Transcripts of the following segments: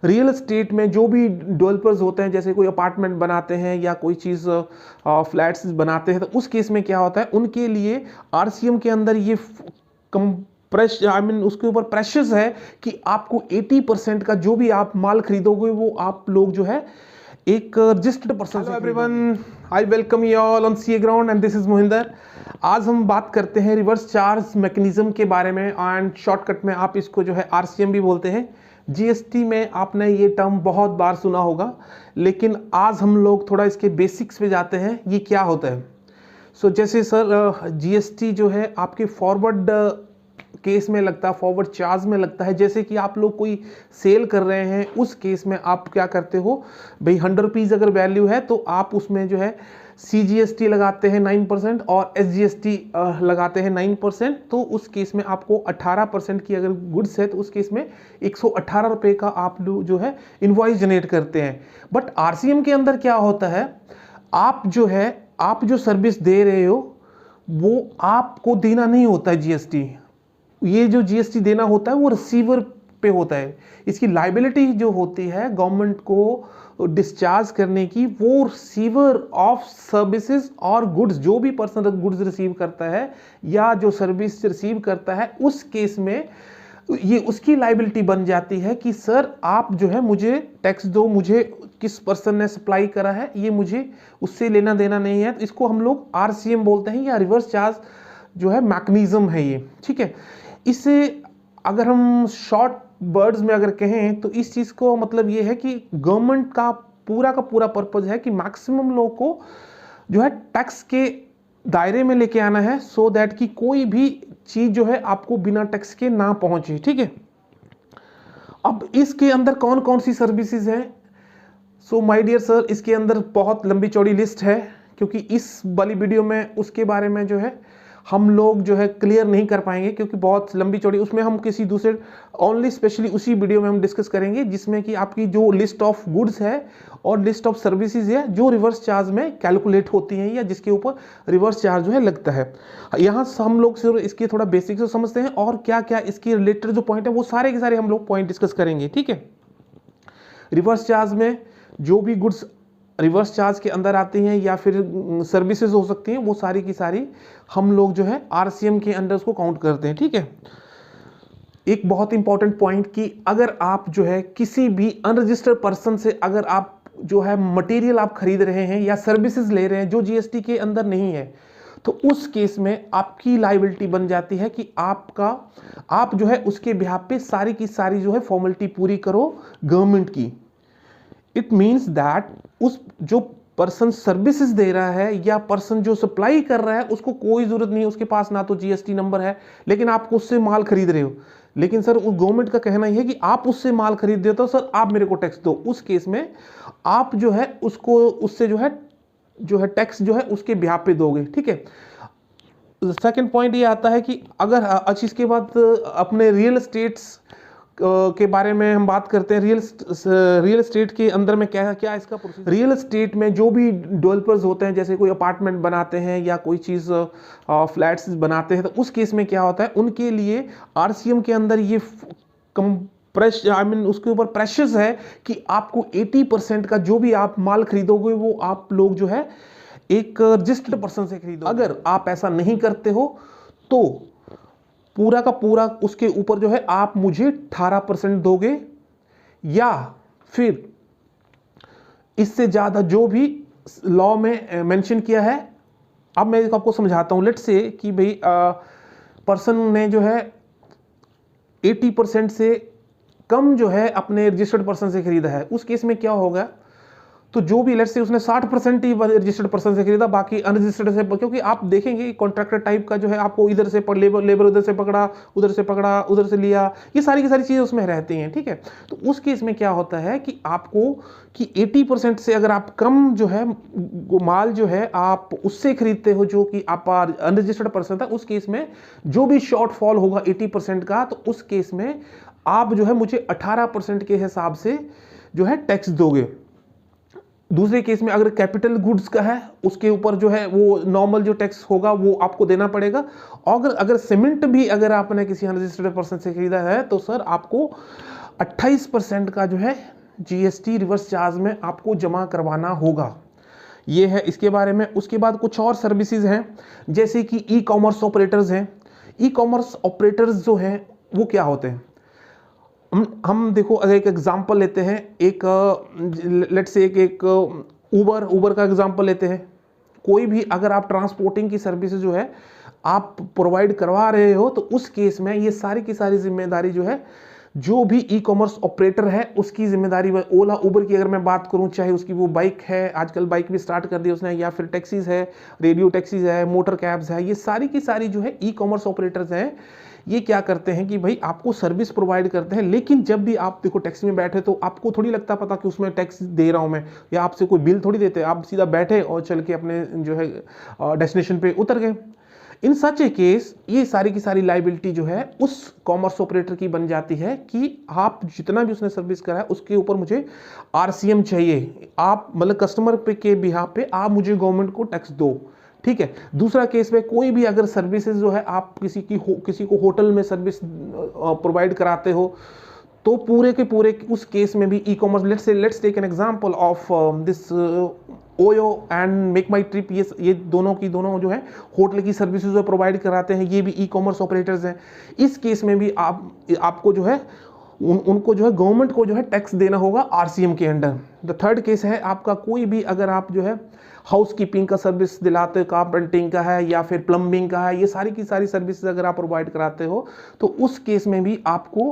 Real estate में जो भी डेवलपर्स होते हैं, जैसे कोई अपार्टमेंट बनाते हैं या कोई चीज़ फ्लैट्स बनाते हैं, तो उस केस में क्या होता है, उनके लिए आरसीएम के अंदर ये उसके ऊपर प्रेशर्स है कि आपको 80% का जो भी आप माल खरीदोगे वो आप लोग जो है एक registered person. Hello everyone, I welcome you all on CA ground and this is Mohinder. आज हम बात करते हैं रिवर्स चार्ज मैकेनिज्म के बारे में, एंड शॉर्टकट में आप इसको जो है आरसीएम भी बोलते हैं। जीएसटी में आपने ये टर्म बहुत बार सुना होगा, लेकिन आज हम लोग थोड़ा इसके बेसिक्स पे जाते हैं, ये क्या होता है। जैसे सर जीएसटी जो है आपके फॉरवर्ड केस में लगता है, फॉरवर्ड चार्ज में लगता है। जैसे कि आप लोग कोई सेल कर रहे हैं, उस केस में आप क्या करते हो भाई, 100 रुपीज़ अगर वैल्यू है तो आप उसमें जो है CGST लगाते हैं 9% और SGST लगाते हैं 9%। तो उस केस में आपको 18% की अगर गुड्स है तो उस केस में 118 रुपये का आप लोग जो है इनवॉइस जनरेट करते हैं। बट आरसीएम के अंदर क्या होता है, आप जो सर्विस दे रहे हो वो आपको देना नहीं होता है जीएसटी। ये जो जीएसटी देना होता है वो रिसीवर पे होता है। इसकी लाइबिलिटी जो होती है गवर्नमेंट को डिस्चार्ज करने की, वो रिसीवर ऑफ सर्विसेज और गुड्स, जो भी पर्सन गुड्स रिसीव करता है या जो सर्विस रिसीव करता है, उस केस में ये उसकी लाइबिलिटी बन जाती है कि सर आप जो है मुझे टैक्स दो, मुझे किस पर्सन ने सप्लाई करा है ये मुझे उससे लेना देना नहीं है। तो इसको हम लोग आरसीएम बोलते हैं या रिवर्स चार्ज जो है मैकेनिज्म है ये, ठीक है। इससे अगर हम शॉर्ट वर्ड्स में अगर कहें तो इस चीज़ को मतलब ये है कि गवर्नमेंट का पूरा पर्पज है कि मैक्सिमम लोग को जो है टैक्स के दायरे में लेके आना है, सो दैट कि कोई भी चीज़ जो है आपको बिना टैक्स के ना पहुंचे, ठीक है। अब इसके अंदर कौन कौन सी सर्विसेज हैं, माय डियर सर, इसके अंदर बहुत लंबी चौड़ी लिस्ट है, क्योंकि इस वाली वीडियो में उसके बारे में जो है हम लोग जो है क्लियर नहीं कर पाएंगे, क्योंकि बहुत लंबी चौड़ी, उसमें हम किसी दूसरे ओनली स्पेशली उसी वीडियो में हम डिस्कस करेंगे, जिसमें कि आपकी जो लिस्ट ऑफ गुड्स है और लिस्ट ऑफ सर्विसेज है जो रिवर्स चार्ज में कैलकुलेट होती हैं या जिसके ऊपर रिवर्स चार्ज जो है लगता है। यहाँ हम लोग सिर्फ इसके थोड़ा बेसिक से समझते हैं, और क्या क्या इसके रिलेटेड जो पॉइंट है वो सारे के सारे हम लोग पॉइंट डिस्कस करेंगे, ठीक है। रिवर्स चार्ज में जो भी गुड्स रिवर्स चार्ज के अंदर आती हैं या फिर सर्विसेज हो सकती हैं, वो सारी की सारी हम लोग जो है आरसीएम के अंदर उसको काउंट करते हैं, ठीक है। एक बहुत इंपॉर्टेंट पॉइंट कि अगर आप जो है किसी भी अनरजिस्टर्ड पर्सन से अगर आप जो है मटेरियल आप खरीद रहे हैं या सर्विसेज ले रहे हैं जो जीएसटी के अंदर नहीं है, तो उस केस में आपकी लाइबिलिटी बन जाती है कि आप जो है उसके बिहाफ पे सारी की सारी जो है फॉर्मेलिटी पूरी करो गवर्नमेंट की। इट मीन्स दैट उस जो पर्सन सर्विसेज दे रहा है या पर्सन जो सप्लाई कर रहा है उसको कोई जरूरत नहीं है, उसके पास ना तो जीएसटी नंबर है, लेकिन आप उससे माल खरीद रहे हो। लेकिन सर उस गवर्नमेंट का कहना यह है कि आप उससे माल खरीद रहे हो तो सर आप मेरे को टैक्स दो। उस केस में आप जो है उसको उससे जो है टैक्स जो है उसके बिहाफ पे दोगे, ठीक है। सेकंड पॉइंट ये आता है कि अगर अच्छा, इसके बाद अपने रियल एस्टेट्स के बारे में हम बात करते हैं। रियल एस्टेट के अंदर में क्या क्या इसका प्रोसीजर। रियल एस्टेट में जो भी डेवलपर्स होते हैं, जैसे कोई अपार्टमेंट बनाते हैं या कोई चीज़ फ्लैट्स बनाते हैं, तो उस केस में क्या होता है, उनके लिए आरसीएम के अंदर ये उसके ऊपर प्रेशर्स है कि आपको 80% का जो भी आप माल खरीदोगे वो आप लोग जो है एक रजिस्टर्ड पर्सन से खरीदोगे। अगर आप ऐसा नहीं करते हो तो पूरा का पूरा उसके ऊपर जो है आप मुझे 18% दोगे, या फिर इससे ज्यादा जो भी लॉ में मेंशन किया है। अब मैं आपको समझाता हूं। लेट्स से कि भाई पर्सन ने जो है 80% से कम जो है अपने रजिस्टर्ड पर्सन से खरीदा है, उस केस में क्या होगा, तो जो भी लेट्स से उसने 60% ही रजिस्टर्ड पर्सन से खरीदा, बाकी अनरजिस्टर्ड से, क्योंकि आप देखेंगे कॉन्ट्रैक्टर टाइप का जो है आपको इधर से लेबर उधर से पकड़ा, उधर से लिया, ये सारी की सारी चीजें उसमें रहती हैं, ठीक है। तो उस केस में क्या होता है कि आपको कि 80% से अगर आप कम जो है माल जो है आप उससे खरीदते हो जो कि आप अनरजिस्टर्ड पर्सन था, उस केस में जो भी शॉर्टफॉल होगा 80% का, तो उस केस में आप जो है मुझे 18% के हिसाब से जो है टैक्स दोगे। दूसरे केस में अगर कैपिटल गुड्स का है उसके ऊपर जो है वो नॉर्मल जो टैक्स होगा वो आपको देना पड़ेगा। और अगर सीमेंट भी अगर आपने किसी अनरजिस्टर्ड पर्सन से खरीदा है तो सर आपको 28% का जो है GST रिवर्स चार्ज में आपको जमा करवाना होगा। ये है इसके बारे में। उसके बाद कुछ और सर्विसेज हैं, जैसे कि ई कॉमर्स ऑपरेटर्स हैं। ई कॉमर्स ऑपरेटर्स जो हैं वो क्या होते हैं, हम देखो अगर एक एग्जांपल लेते हैं, एक लेट्स से एक उबर का एग्जांपल लेते हैं। कोई भी अगर आप ट्रांसपोर्टिंग की सर्विसेज जो है आप प्रोवाइड करवा रहे हो, तो उस केस में ये सारी की सारी जिम्मेदारी जो है जो भी ई कॉमर्स ऑपरेटर है उसकी जिम्मेदारी। ओला उबर की अगर मैं बात करूं, चाहे उसकी वो बाइक है, आजकल बाइक भी स्टार्ट कर दी उसने, या फिर टैक्सीज है, रेडियो टैक्सीज है, मोटर कैब्स है, ये सारी की सारी जो है ई कॉमर्स ऑपरेटर्स हैं। ये क्या करते हैं कि भाई आपको सर्विस प्रोवाइड करते हैं, लेकिन जब भी आप देखो टैक्सी में बैठे तो आपको थोड़ी लगता पता कि उसमें टैक्स दे रहा हूं मैं, या आपसे कोई बिल थोड़ी देते, आप सीधा बैठे और चल के अपने जो है डेस्टिनेशन पे उतर गए। इन सच ए केस ये सारी की सारी लाइबिलिटी जो है उस कॉमर्स ऑपरेटर की बन जाती है कि आप जितना भी उसने सर्विस करा है उसके ऊपर मुझे RCM चाहिए, आप मतलब कस्टमर पे के बिहाफ पे आप मुझे गवर्नमेंट को टैक्स दो, ठीक है। दूसरा केस में कोई भी अगर सर्विसेज जो है आप किसी को होटल में सर्विस प्रोवाइड कराते हो, तो पूरे के पूरे उस केस में भी e commerce, let's take an example of this OYO and Make My Trip, ये दोनों की दोनों जो है होटल की सर्विसेज जो प्रोवाइड कराते हैं, ये भी ई कॉमर्स ऑपरेटर्स हैं। इस केस में भी आपको जो है उनको जो है गवर्नमेंट को जो है टैक्स देना होगा RCM के अंडर। द थर्ड केस है आपका कोई भी अगर आप जो है हाउस कीपिंग का सर्विस दिलाते, कारपेंटिंग का है या फिर प्लम्बिंग का है, ये सारी की सारी सर्विसेज अगर आप प्रोवाइड कराते हो, तो उस केस में भी आपको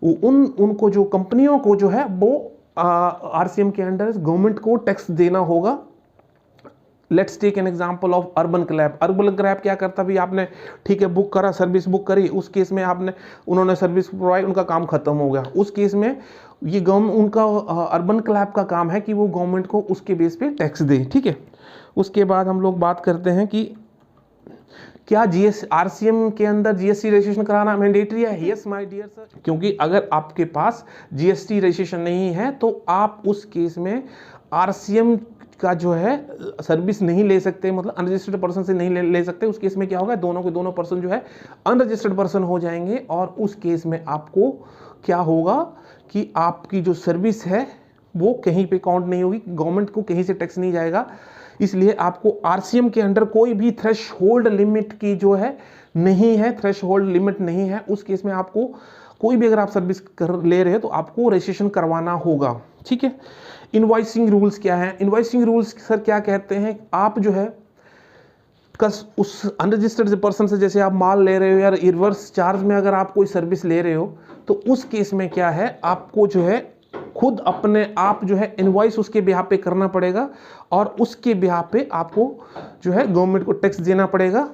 उनको जो कंपनियों को जो है वो RCM के अंडर गवर्नमेंट को टैक्स देना होगा। Let's take an example of Urban Clap. Urban Clap क्या करता भी, आपने ठीक है बुक करा, सर्विस बुक करी, उस केस में उन्होंने सर्विस प्रोवाइड, उनका काम खत्म हो गया, उस केस में ये उनका अर्बन क्रैब का काम है कि वो गवर्नमेंट को उसके बेस पे टैक्स दे, ठीक है। उसके बाद हम लोग बात करते हैं कि क्या RCM के अंदर GST रजिस्ट्रेशन कराना मैंडेटरी है? यस माय डियर सर, क्योंकि अगर आपके पास GST रजिस्ट्रेशन नहीं है तो आप उस केस में RCM का जो है सर्विस नहीं ले सकते, मतलब अनरजिस्टर्ड पर्सन से नहीं ले सकते। उस केस में क्या होगा, दोनों के दोनों पर्सन जो है अनरजिस्टर्ड पर्सन हो जाएंगे, और उस केस में आपको क्या होगा कि आपकी जो सर्विस है वो कहीं पे काउंट नहीं होगी, गवर्नमेंट को कहीं से टैक्स नहीं जाएगा। इसलिए आपको RCM के अंडर कोई भी थ्रेशहोल्ड लिमिट की जो है नहीं है, थ्रेशहोल्ड लिमिट नहीं है। उस केस में आपको कोई भी अगर आप सर्विस कर ले रहे हैं तो आपको रजिस्ट्रेशन करवाना होगा, ठीक है। इनवॉइसिंग रूल्स क्या है? इनवॉइसिंग रूल्स सर क्या कहते हैं, आप जो है उस अनरजिस्टर्ड पर्सन से जैसे आप माल ले रहे हो या रिवर्स चार्ज में अगर आप कोई सर्विस ले रहे हो, तो उस केस में क्या है आपको जो है खुद अपने आप जो है इनवॉइस उसके बिहाफ पे करना पड़ेगा, और उसके बिहाफ पे आपको जो है गवर्नमेंट को टैक्स देना पड़ेगा।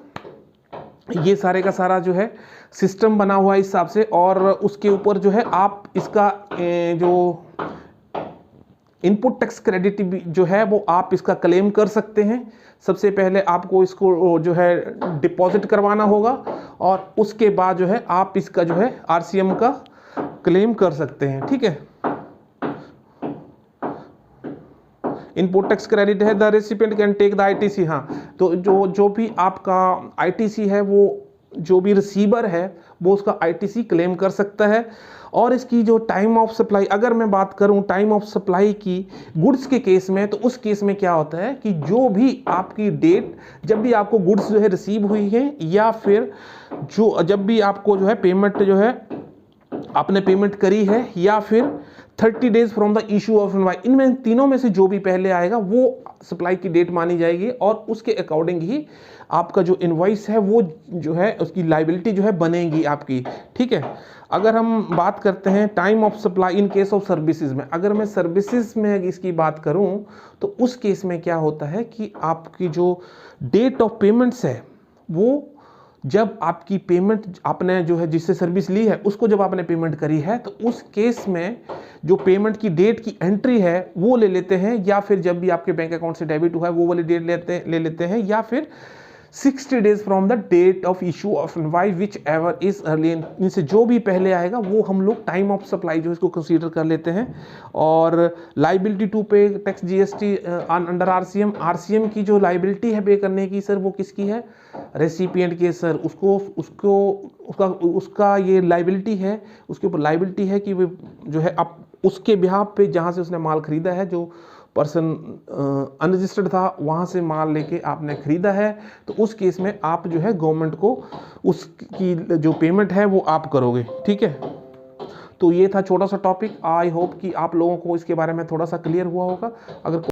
ये सारे का सारा जो है सिस्टम बना हुआ है इस हिसाब से, और उसके ऊपर जो है आप इसका जो इनपुट टैक्स क्रेडिट जो है वो आप इसका क्लेम कर सकते हैं। सबसे पहले आपको इसको जो है डिपॉजिट करवाना होगा, और उसके बाद जो है आप इसका जो है RCM का क्लेम कर सकते हैं, ठीक है। इनपुट टैक्स क्रेडिट है, the recipient can take the ITC। हाँ, तो जो भी आपका ITC है, वो जो भी रिसीवर है वो उसका ITC क्लेम कर सकता है। और इसकी जो टाइम ऑफ सप्लाई, अगर मैं बात करूं टाइम ऑफ सप्लाई की गुड्स के केस में, तो उस केस में क्या होता है कि जो भी आपकी डेट, जब भी आपको गुड्स जो है रिसीव हुई है, या फिर जब भी आपको जो है पेमेंट जो है आपने पेमेंट करी है, या फिर 30 days from the issue of invoice, इनमें तीनों में से जो भी पहले आएगा वो सप्लाई की डेट मानी जाएगी, और उसके अकॉर्डिंग ही आपका जो इनवॉइस है वो जो है उसकी लायबिलिटी जो है बनेगी आपकी, ठीक है। अगर हम बात करते हैं time of supply in case of services में, अगर मैं सर्विसेज में इसकी बात करूं तो उस केस में क्या होता है कि आपकी जो डेट ऑफ पेमेंट्स है, वो जब आपकी पेमेंट आपने जो है जिससे सर्विस ली है उसको जब आपने पेमेंट करी है, तो उस केस में जो पेमेंट की डेट की एंट्री है वो ले लेते हैं, या फिर जब भी आपके बैंक अकाउंट से डेबिट हुआ है वो वाली डेट ले लेते हैं, या फिर 60 days from the date of issue of invoice whichever is early, इनसे जो भी पहले आएगा वो हम लोग टाइम ऑफ सप्लाई जो इसको कंसीडर कर लेते हैं। और लाइबिलिटी टू पे tax GST under RCM, RCM की जो लाइबिलिटी है पे करने की सर वो किसकी है, रेसिपिएंट की सर, उसका ये लाइबिलिटी है, उसके ऊपर लाइबिलिटी है कि वो जो है अब उसके बिहाफ पे जहाँ से उसने माल खरीदा है, जो पर्सन अनरजिस्टर्ड था वहाँ से माल लेके आपने खरीदा है, तो उस केस में आप जो है गवर्नमेंट को उसकी जो पेमेंट है वो आप करोगे। ठीक है, तो ये था छोटा सा टॉपिक। आई होप कि आप लोगों को इसके बारे में थोड़ा सा क्लियर हुआ होगा। अगर